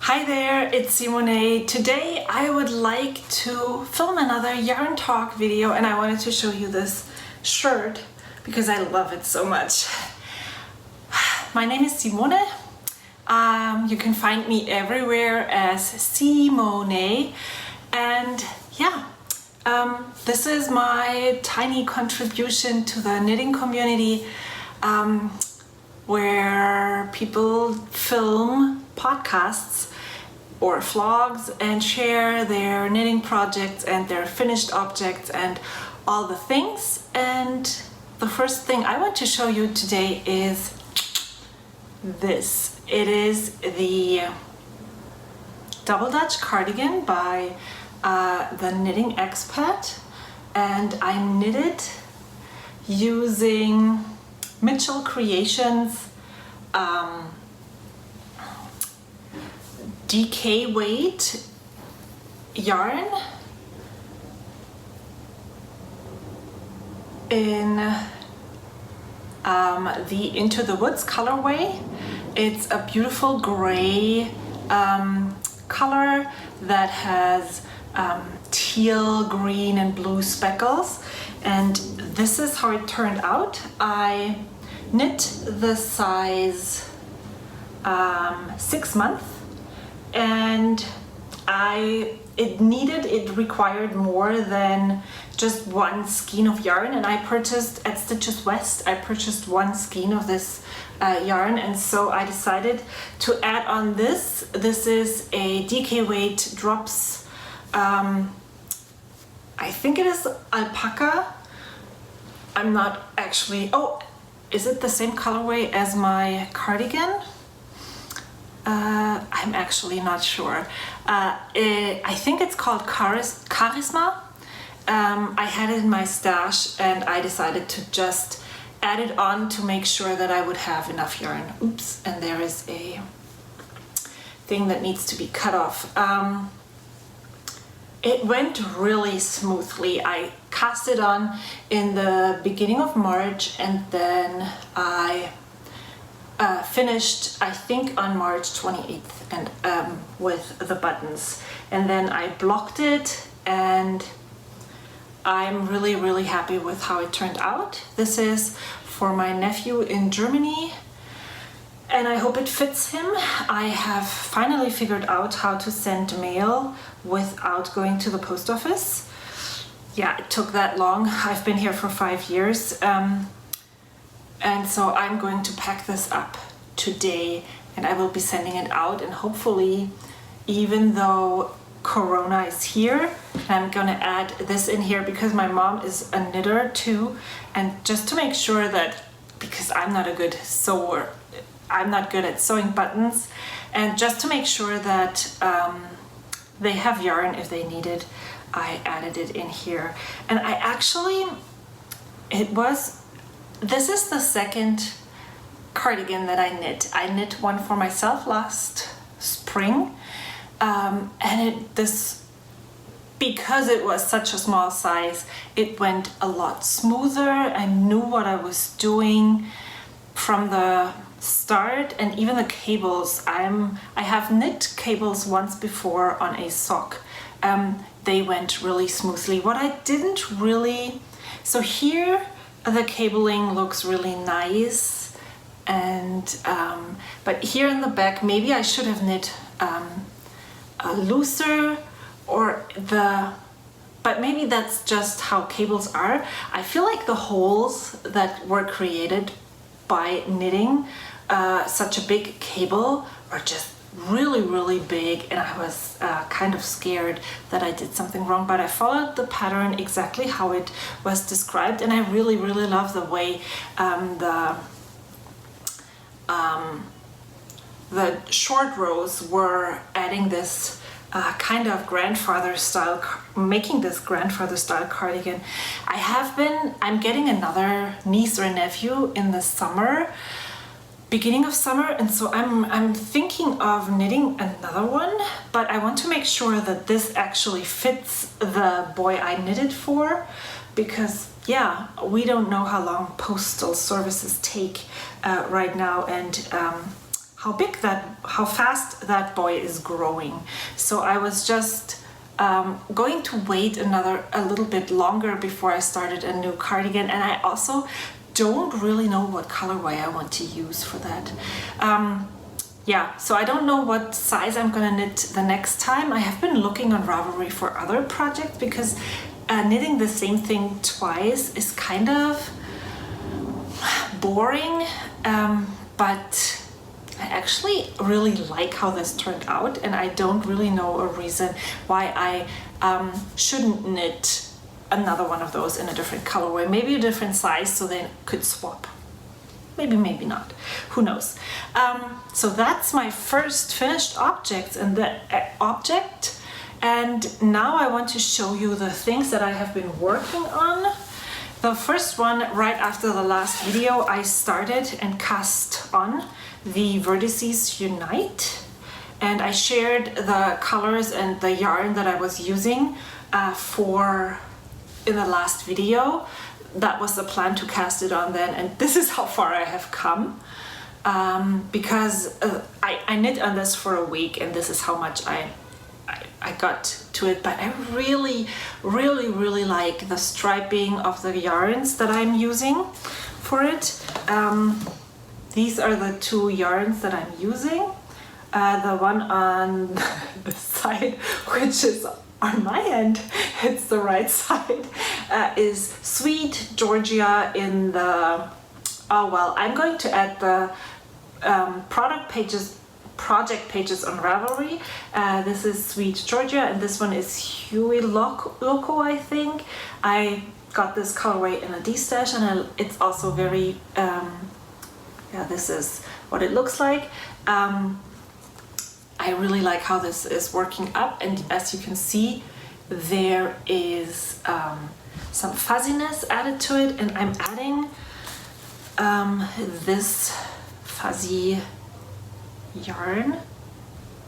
Hi there, it's Simone. Today I would like to film another yarn talk video and I wanted to show you this shirt because I love it so much. My name is Simone. You can find me everywhere as Simone, and yeah, this is my tiny contribution to the knitting community where people film podcasts or vlogs and share their knitting projects and their finished objects and all the things. And the first thing I want to show you today is this. It is the Double Dutch cardigan by the Knitting Expat, and I knitted using Mitchell Creations DK weight yarn in the Into the Woods colorway. It's a beautiful gray color that has teal, green and blue speckles, and this is how it turned out. I knit the size 6 month, and it required more than just one skein of yarn, and I purchased at Stitches West, I purchased one skein of this yarn, and so I decided to add on this. This is a DK weight drops, I think it is alpaca. I'm not actually, oh, is it the same colorway as my cardigan? I'm actually not sure. I think it's called KARISMA. I had it in my stash and I decided to just add it on to make sure that I would have enough yarn. Oops, and there is a thing that needs to be cut off. It went really smoothly. I cast it on in the beginning of March, and then I finished, I think, on March 28th and with the buttons, and then I blocked it, and I'm really happy with how it turned out. This is for my nephew in Germany, and I hope it fits him. I have finally figured out how to send mail without going to the post office. Yeah, it took that long. I've been here for 5 years. And so I'm going to pack this up today and I will be sending it out, and hopefully, even though Corona is here, I'm gonna add this in here because my mom is a knitter too, and just to make sure that, because I'm not a good sewer, I'm not good at sewing buttons, and just to make sure that they have yarn if they need it, I added it in here. And I actually, this is the second cardigan that I knit. I knit one for myself last spring, and because it was such a small size, it went a lot smoother. I knew what I was doing from the start, and even the cables. I have knit cables once before on a sock. They went really smoothly. What I didn't really, so here the cabling looks really nice, and but here in the back maybe I should have knit a looser, but maybe that's just how cables are. I feel like the holes that were created by knitting such a big cable are just really big, and I was kind of scared that I did something wrong, but I followed the pattern exactly how it was described, and I really love the way the short rows were adding this kind of grandfather style, making this grandfather style cardigan. I'm getting another niece or nephew in the summer, beginning of summer, and so I'm thinking of knitting another one, but I want to make sure that this actually fits the boy I knitted for, because yeah, we don't know how long postal services take right now, and how fast that boy is growing. So I was just going to wait a little bit longer before I started a new cardigan, and I also don't really know what colorway I want to use for that. Yeah, so I don't know what size I'm gonna knit the next time. I have been looking on Ravelry for other projects because knitting the same thing twice is kind of boring, but I actually really like how this turned out, and I don't really know a reason why I shouldn't knit another one of those in a different colorway, maybe a different size so they could swap. Maybe, maybe not. Who knows? So that's my first finished object, and now I want to show you the things that I have been working on. The first one, right after the last video, I started and cast on the Vertices Unite, and I shared the colors and the yarn that I was using in the last video. That was the plan, to cast it on then, and this is how far I have come, because I knit on this for a week, and this is how much I got to it. But I really like the striping of the yarns that I'm using for it. These are the two yarns that I'm using. The one on the side, which is on my end, it's the right side, is Sweet Georgia in the, oh well, I'm going to add the project pages on Ravelry. This is Sweet Georgia, and this one is Huey Loco, I think. I got this colorway in a D-stash, and it's also very, yeah, this is what it looks like. I really like how this is working up, and as you can see, there is some fuzziness added to it, and I'm adding this fuzzy yarn,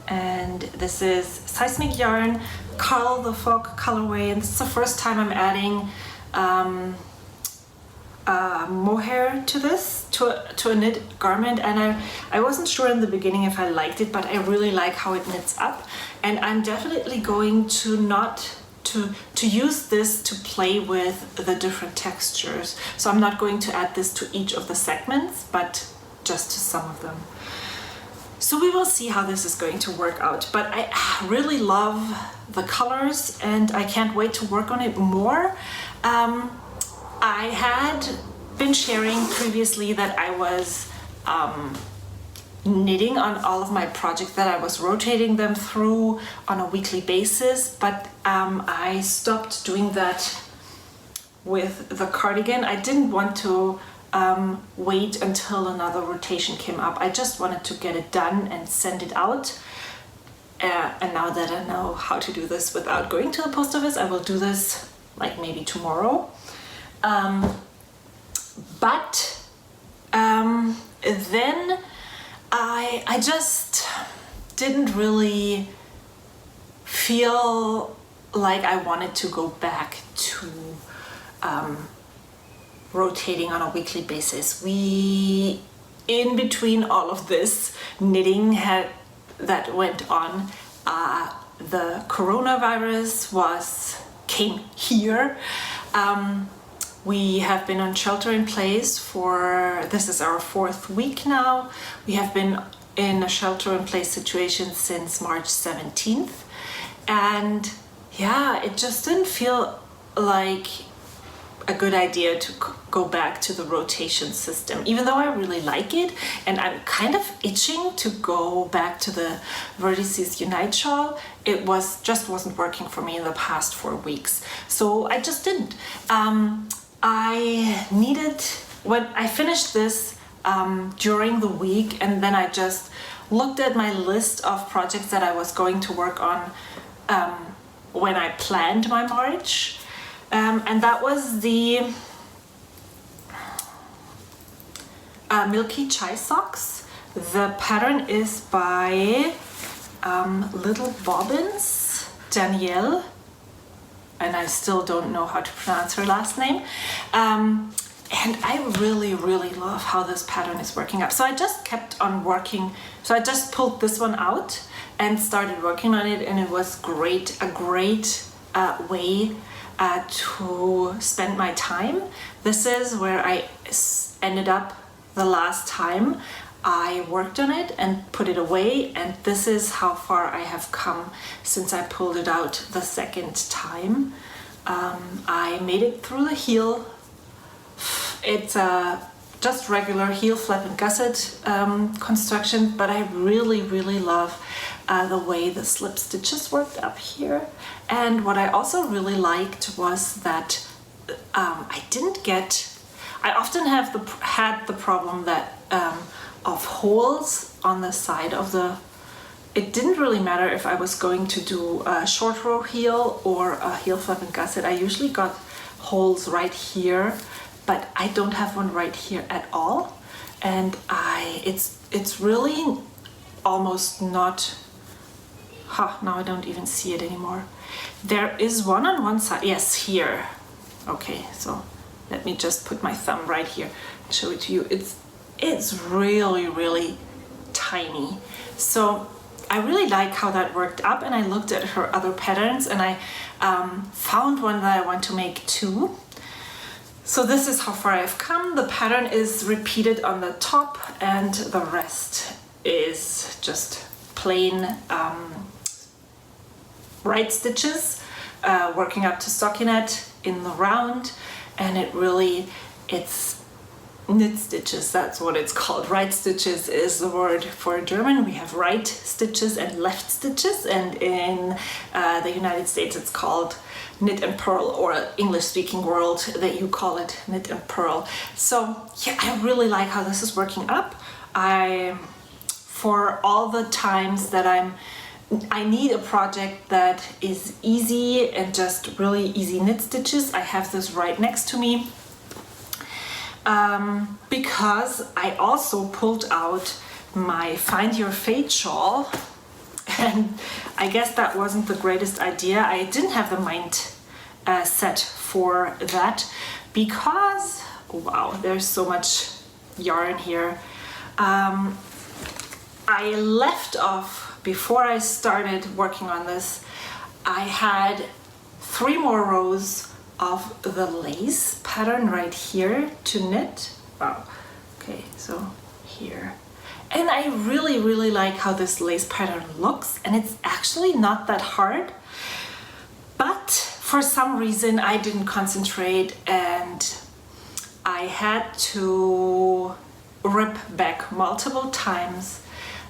and this is SEISMIC yarn, KARL the Fog colorway, and this is the first time I'm adding mohair to this, to a knit garment, and I wasn't sure in the beginning if I liked it, but I really like how it knits up, and I'm definitely going to use this to play with the different textures. So I'm not going to add this to each of the segments, but just to some of them. So we will see how this is going to work out, but I really love the colors, and I can't wait to work on it more. I had been sharing previously that I was knitting on all of my projects, that I was rotating them through on a weekly basis, but I stopped doing that with the cardigan. I didn't want to wait until another rotation came up. I just wanted to get it done and send it out. And now that I know how to do this without going to the post office, I will do this like maybe tomorrow. But then I just didn't really feel like I wanted to go back to rotating on a weekly basis. In between all of this knitting that went on, the coronavirus came here. We have been on shelter in place this is our 4th week now. We have been in a shelter in place situation since March 17th. And yeah, it just didn't feel like a good idea to go back to the rotation system, even though I really like it, and I'm kind of itching to go back to the Vertices Unite shawl. It just wasn't working for me in the past 4 weeks, so I just didn't. When I finished this during the week, and then I just looked at my list of projects that I was going to work on when I planned my March. And that was the Milky Chai Socks. The pattern is by Little Bobbins, Danielle, and I still don't know how to pronounce her last name. And I really, really love how this pattern is working up. So I just kept on working. So I just pulled this one out and started working on it, and it was great, a great way to spend my time. This is where I ended up the last time I worked on it and put it away, and this is how far I have come since I pulled it out the second time. I made it through the heel. It's a just regular heel, flap and gusset construction, but I really, really love the way the slip stitches worked up here. And what I also really liked was that I often had the problem that of holes on the side of the, it didn't really matter if I was going to do a short row heel or a heel, flap and gusset. I usually got holes right here, but I don't have one right here at all. And it's really almost not, now I don't even see it anymore. There is one on one side, yes, here. Okay, so let me just put my thumb right here and show it to you. It's really, really tiny. So I really like how that worked up, and I looked at her other patterns, and I found one that I want to make too. So this is how far I've come. The pattern is repeated on the top, and the rest is just plain right stitches, working up to stockinette in the round, and it's knit stitches, that's what it's called. Right stitches is the word for German. We have right stitches and left stitches, and in the United States it's called knit and purl, or English speaking world that you call it knit and purl. So yeah, I really like how this is working up. For all the times that I need a project that is easy and just really easy knit stitches, I have this right next to me. Because I also pulled out my Find Your Fate shawl, and I guess that wasn't the greatest idea. I didn't have the mind set for that because, wow, there's so much yarn here. I left off, before I started working on this, I had 3 more rows of the lace pattern right here to knit. Wow, okay, so here. And I really, really like how this lace pattern looks, and it's actually not that hard, but for some reason I didn't concentrate, and I had to rip back multiple times,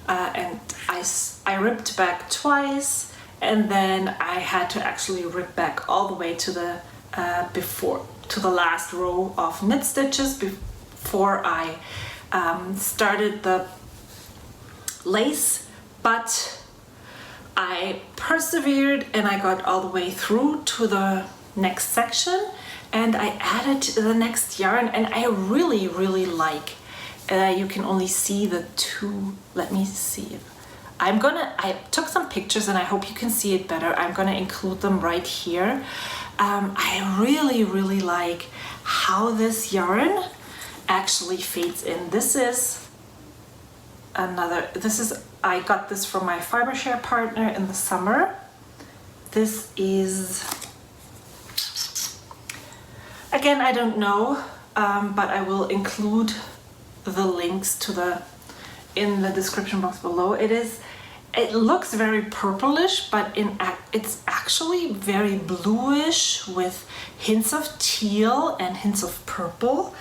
and I ripped back twice, and then I had to actually rip back all the way to the to the last row of knit stitches before I started the lace, but I persevered and I got all the way through to the next section, and I added the next yarn, and I really, really like, you can only see the 2, let me see. I took some pictures and I hope you can see it better. I'm gonna include them right here. I really, really like how this yarn actually fades in. This is I got this from my fiber share partner in the summer. This is, again, I don't know, but I will include the links to in the description box below. It looks very purplish, but it's actually very bluish with hints of teal and hints of purple,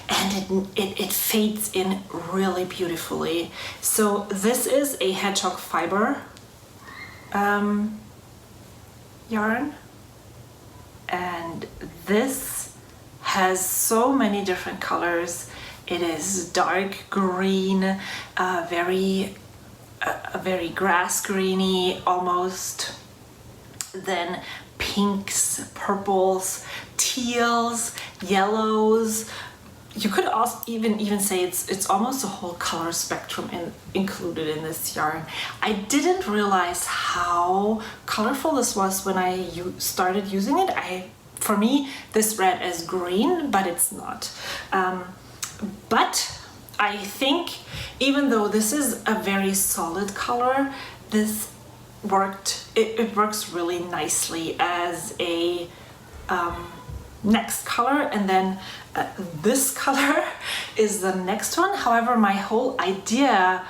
and it fades in really beautifully. So this is a hedgehog fiber yarn, and this has so many different colors. It is dark green, very grass greeny almost, then pinks, purples, teals, yellows. You could also even say it's almost a whole color spectrum included in this yarn. I didn't realize how colorful this was when I started using it. I for me, this red is green, but it's not. But I think even though this is a very solid color, this it works really nicely as a next color, and then this color is the next one. However, my whole idea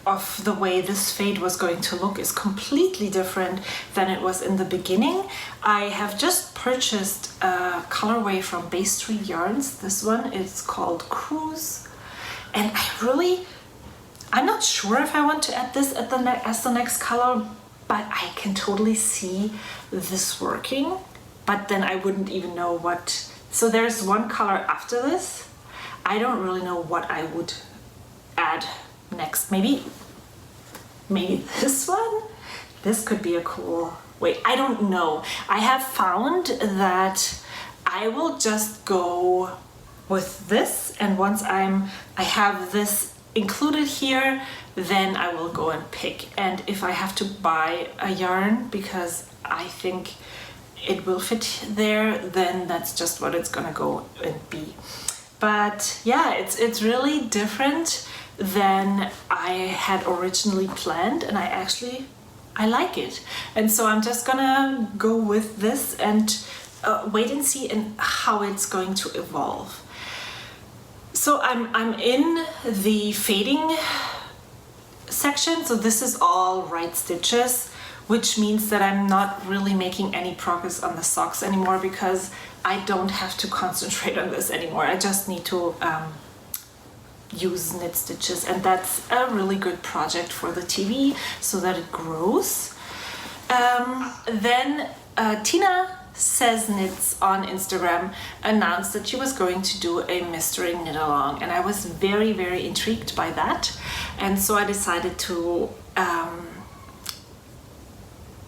of the way this fade was going to look is completely different than it was in the beginning. I have just purchased a colorway from Bay Street Yarns. This one is called CRUZ, and I'm not sure if I want to add this as the next color, but I can totally see this working, but then I wouldn't even know what. So there's one color after this. I don't really know what I would add next. Maybe this one? This could be a cool, wait, I don't know. I have found that I will just go with this, and once I have this included here, then I will go and pick. And if I have to buy a yarn because I think it will fit there, then that's just what it's gonna go and be. But yeah, it's really different than I had originally planned, and I like it. And so I'm just gonna go with this and wait and see how it's going to evolve. So I'm in the fading section, so this is all right stitches, which means that I'm not really making any progress on the socks anymore because I don't have to concentrate on this anymore. I just need to use knit stitches, and that's a really good project for the TV so that it grows. Then Tina Says Knits on Instagram announced that she was going to do a mystery knit along, and I was very, very intrigued by that, and so I decided to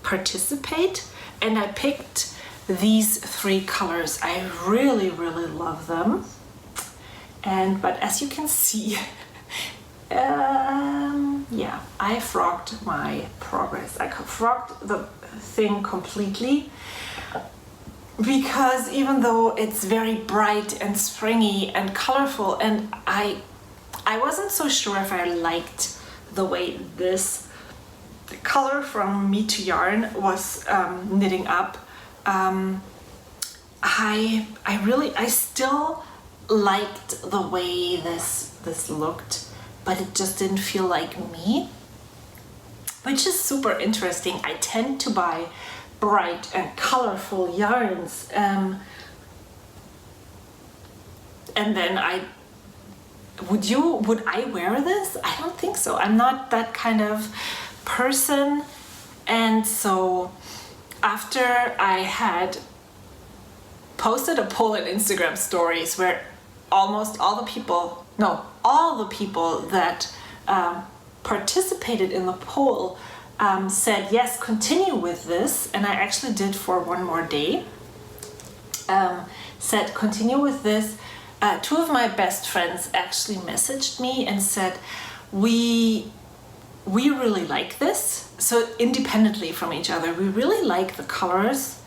participate, and I picked these 3 colors. I really, really love them. But as you can see, yeah, I frogged my progress. I frogged the thing completely because even though it's very bright and springy and colorful, and I wasn't so sure if I liked the way this color from Me to Yarn was knitting up. I still liked the way this looked, but it just didn't feel like me, which is super interesting. I tend to buy bright and colorful yarns, and then would I wear this? I don't think so. I'm not that kind of person. And so after I had posted a poll in Instagram stories where almost all the people that participated in the poll said yes, continue with this, and I actually did for one more day, said continue with this. 2 of my best friends actually messaged me and said we really like this. So independently from each other, we really like the colors,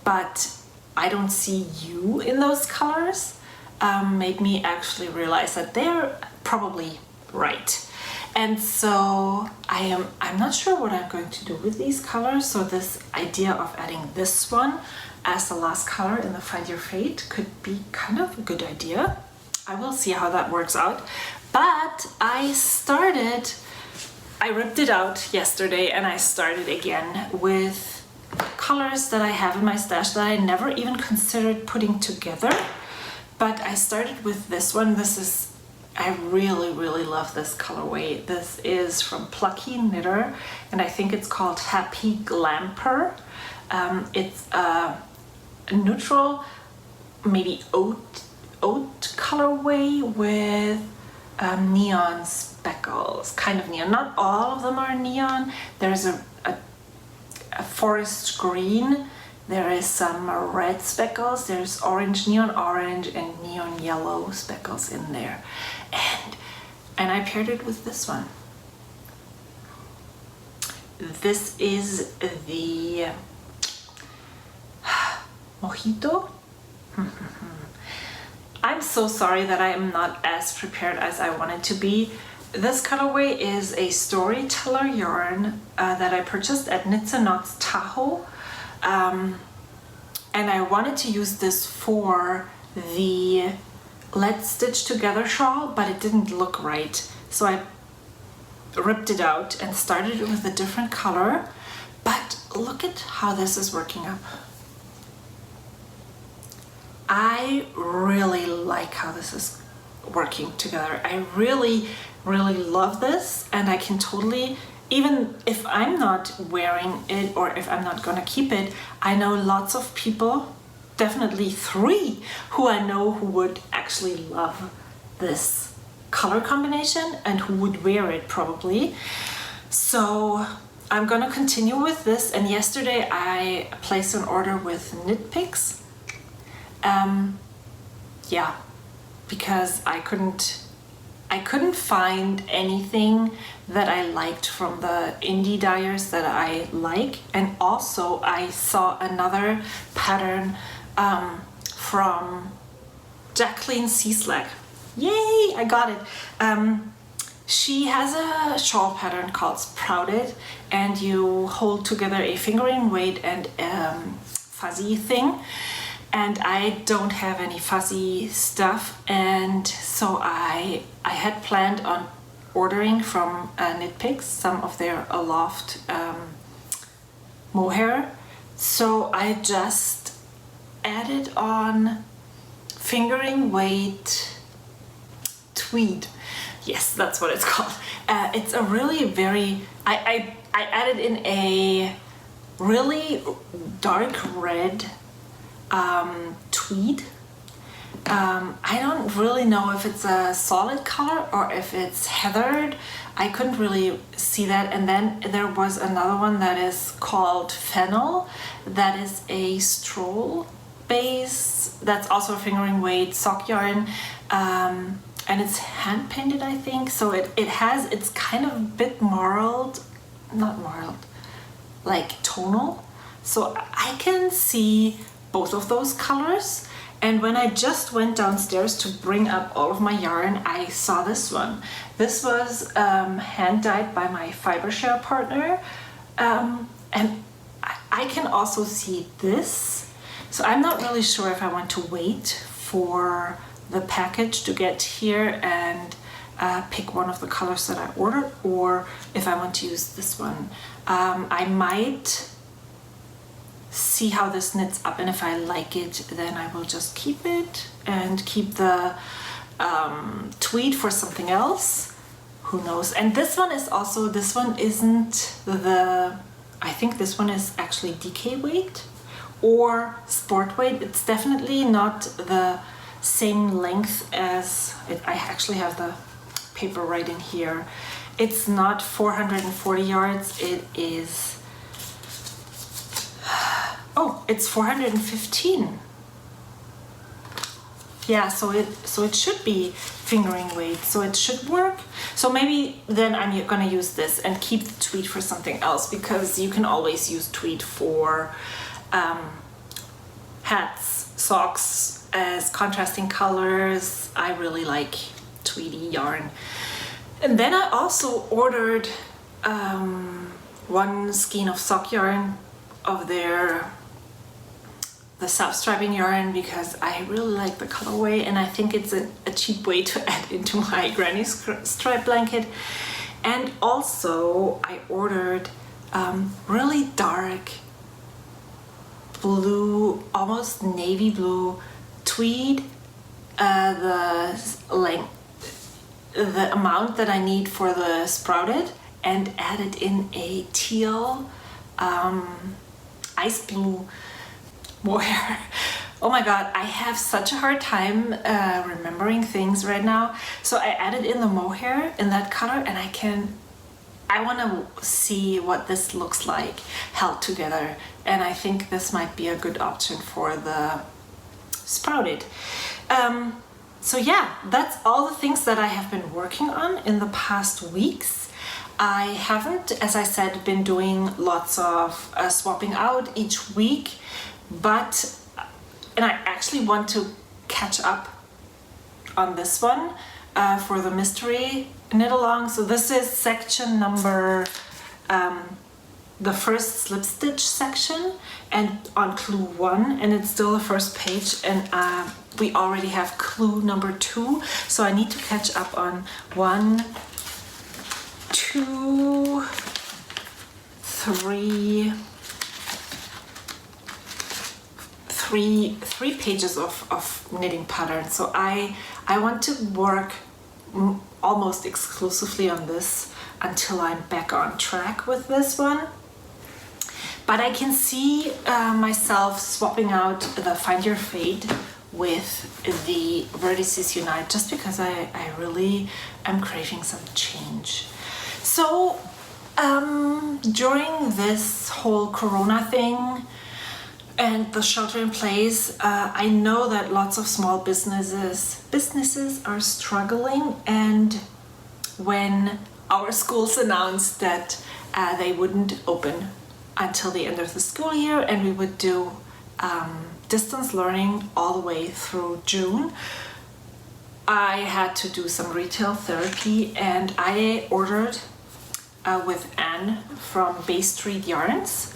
but I don't see you in those colors. Made me actually realize that they're probably right. And so I'm not sure what I'm going to do with these colors. So this idea of adding this one as the last color in the Find Your Fate could be kind of a good idea. I will see how that works out. But I ripped it out yesterday, and I started again with colors that I have in my stash that I never even considered putting together. But I started with this one. I really, really love this colorway. This is from Plucky Knitter, and I think it's called Happy Glamper. It's a neutral, maybe oat colorway with neon speckles, kind of neon. Not all of them are neon. There's a forest green. There is some red speckles, there's orange, neon orange, and neon yellow speckles in there. And I paired it with this one. this is the Mojito. I'm so sorry that I am not as prepared as I wanted to be. This colorway is a Storyteller yarn that I purchased at Knits and Knots Tahoe. And I wanted to use this for the Let's Stitch Together shawl, but it didn't look right. So I ripped it out and started with a different color. But look at how this is working up. I really like how this is working together. I really love this, and I can totally, even if I'm not wearing it or if I'm not gonna keep it, I know lots of people, definitely 3, who I know who would actually love this color combination and who would wear it probably. So I'm gonna continue with this, and yesterday I placed an order with Knit Picks. Yeah, because I couldn't find anything that I liked from the indie dyers that I like, and also I saw another pattern from Jacqueline Cieslak. Yay, I got it. She has a shawl pattern called Sprouted, and you hold together a fingering weight and fuzzy thing. And I don't have any fuzzy stuff, and so I had planned on ordering from Knit Picks some of their Aloft mohair. So I just added on fingering weight tweed. Yes, that's what it's called. It's a really very, I added in a really dark red tweed. I don't really know if it's a solid color or if it's heathered. I couldn't really see that. And then there was another one that is called Fennel, that is a stroll base, that's also a fingering weight sock yarn, and it's hand painted, I think. So it's kind of a bit marled, not marled, like tonal. So I can see both of those colors, and when I just went downstairs to bring up all of my yarn, I saw this one. This was hand dyed by my FIBRES partner, and I can also see this. So I'm not really sure if I want to wait for the package to get here and pick one of the colors that I ordered, or if I want to use this one. I might see how this knits up, and if I like it, then I will just keep it and keep the tweed for something else. Who knows? And this one is also, this one isn't the, I think this one is actually DK weight or sport weight. It's definitely not the same length as it. I actually have the paper right in here. It's not 440 yards, it is, oh, it's 415. Yeah, so it should be fingering weight, so it should work. So maybe then I'm gonna use this and keep the tweed for something else, because you can always use tweed for hats, socks as contrasting colors. I really like tweedy yarn. And then I also ordered one skein of sock yarn of the self-striping yarn, because I really like the colorway, and I think it's a cheap way to add into my granny stripe blanket. And also I ordered really dark blue, almost navy blue tweed, the amount that I need for the sprouted, and added in a teal ice blue mohair. Oh my god, I have such a hard time remembering things right now. So I added in the mohair in that color, and I want to see what this looks like held together, and I think this might be a good option for the sprouted. So yeah, that's all the things that I have been working on in the past weeks. I haven't, as I said, been doing lots of swapping out each week, and I actually want to catch up on this one for the mystery knit along. So this is section number, the first slip stitch section, and on clue 1, and it's still the first page, and we already have clue number 2, so I need to catch up on 1, 2, 3 pages of knitting patterns. So I want to work almost exclusively on this until I'm back on track with this one. But I can see myself swapping out the Find Your Fate with the Vertices Unite, just because I really am craving some change. So during this whole Corona thing and the shelter in place, I know that lots of small businesses are struggling, and when our schools announced that they wouldn't open until the end of the school year and we would do distance learning all the way through June, I had to do some retail therapy, and I ordered with Anne from Bay Street Yarns.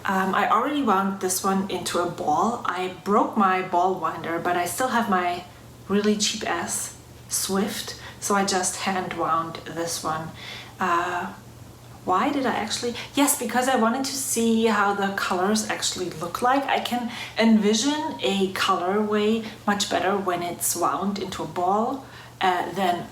I already wound this one into a ball. I broke my ball winder, but I still have my really cheap ass Swift, so I just hand wound this one. Why did I actually? Yes, because I wanted to see how the colors actually look like. I can envision a colorway much better when it's wound into a ball than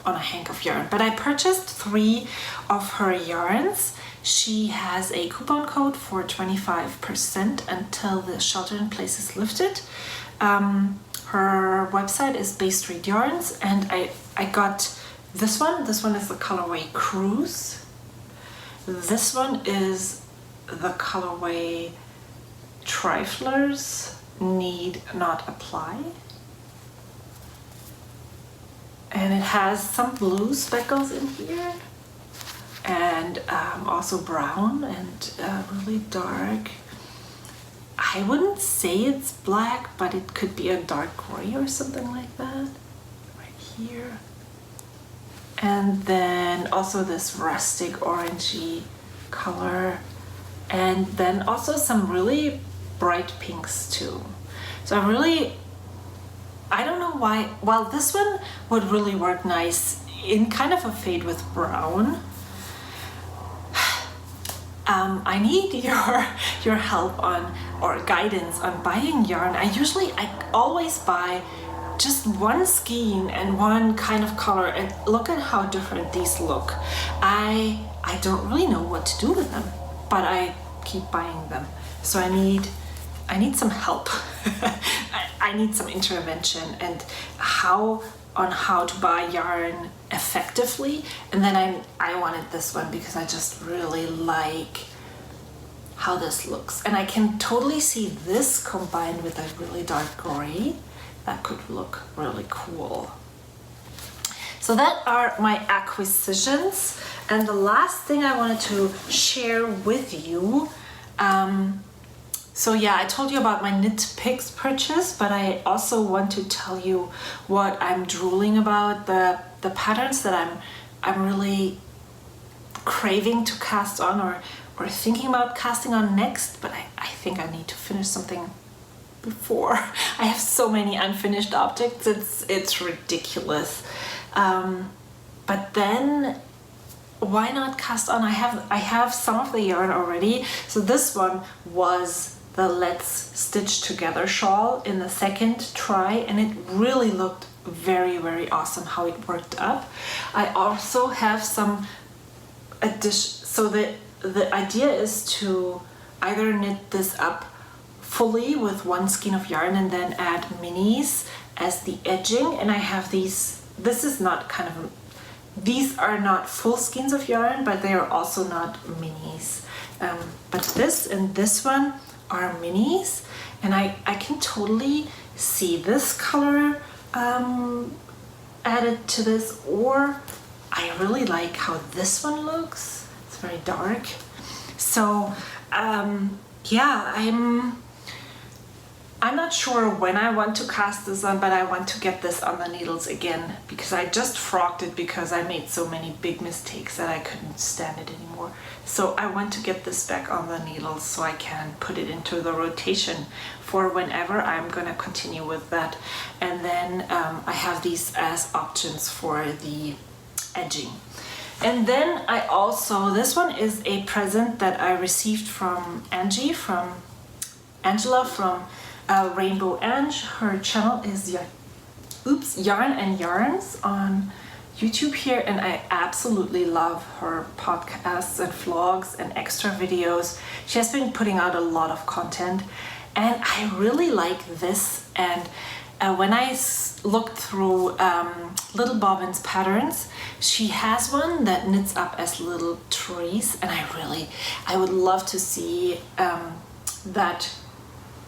on a hank of yarn. But I purchased 3 of her yarns. She has a coupon code for 25% until the shelter in place is lifted. Her website is Bay Street Yarns, and I got this one. This one is the colorway CRUZ. This one is the colorway Triflers Need Not Apply. And it has some blue speckles in here, and also brown and really dark. I wouldn't say it's black, but it could be a dark gray or something like that right here. And then also this rustic orangey color, and then also some really bright pinks too. So I don't know why. Well, this one would really work nice in kind of a fade with brown. I need your help on, or guidance on buying yarn. I always buy just one skein and one kind of color, and look at how different these look. I don't really know what to do with them, but I keep buying them. So I need some help. I need some intervention and how to buy yarn effectively. And then I wanted this one because I just really like how this looks, and I can totally see this combined with a really dark gray. That could look really cool. So that are my acquisitions, and the last thing I wanted to share with you, so yeah, I told you about my Knit Picks purchase, but I also want to tell you what I'm drooling about, the patterns that I'm really craving to cast on, or thinking about casting on next, but I think I need to finish something before. I have so many unfinished objects, it's ridiculous. But then why not cast on? I have some of the yarn already. So this one was the Let's Stitch Together shawl in the second try, and it really looked very, very awesome how it worked up. I also have some addition, so the idea is to either knit this up fully with one skein of yarn and then add minis as the edging, and I have these. This is not kind of these are not full skeins of yarn, but they are also not minis. But this and this one are minis, and I can totally see this color added to this, or I really like how this one looks. It's very dark. So yeah, I'm not sure when I want to cast this on, but I want to get this on the needles again, because I just frogged it because I made so many big mistakes that I couldn't stand it anymore. So I want to get this back on the needles so I can put it into the rotation for whenever I'm gonna continue with that. And then I have these as options for the edging. And then I also, this one is a present that I received from Angela from Rainbow Ange. Her channel is Yarn and Yarns on YouTube here, and I absolutely love her podcasts and vlogs and extra videos. She has been putting out a lot of content, and I really like this. And when I looked through Little Bobbin's patterns, she has one that knits up as little trees, and I would love to see that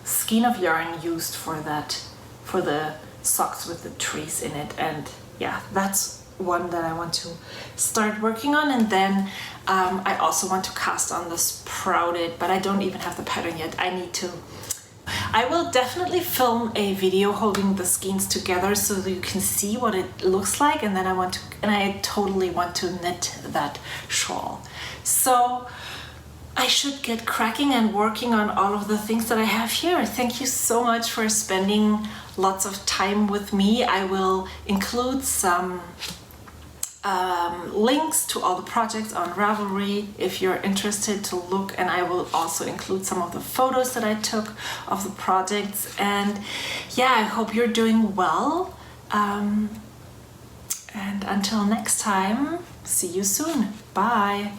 skein of yarn used for the socks with the trees in it. And yeah, that's one that I want to start working on. And then I also want to cast on the sprouted, but I don't even have the pattern yet. I will definitely film a video holding the skeins together so that you can see what it looks like, and then I totally want to knit that shawl. So I should get cracking and working on all of the things that I have here. Thank you so much for spending lots of time with me. I will include some links to all the projects on Ravelry if you're interested to look, and I will also include some of the photos that I took of the projects. And yeah, I hope you're doing well, and until next time, see you soon. Bye.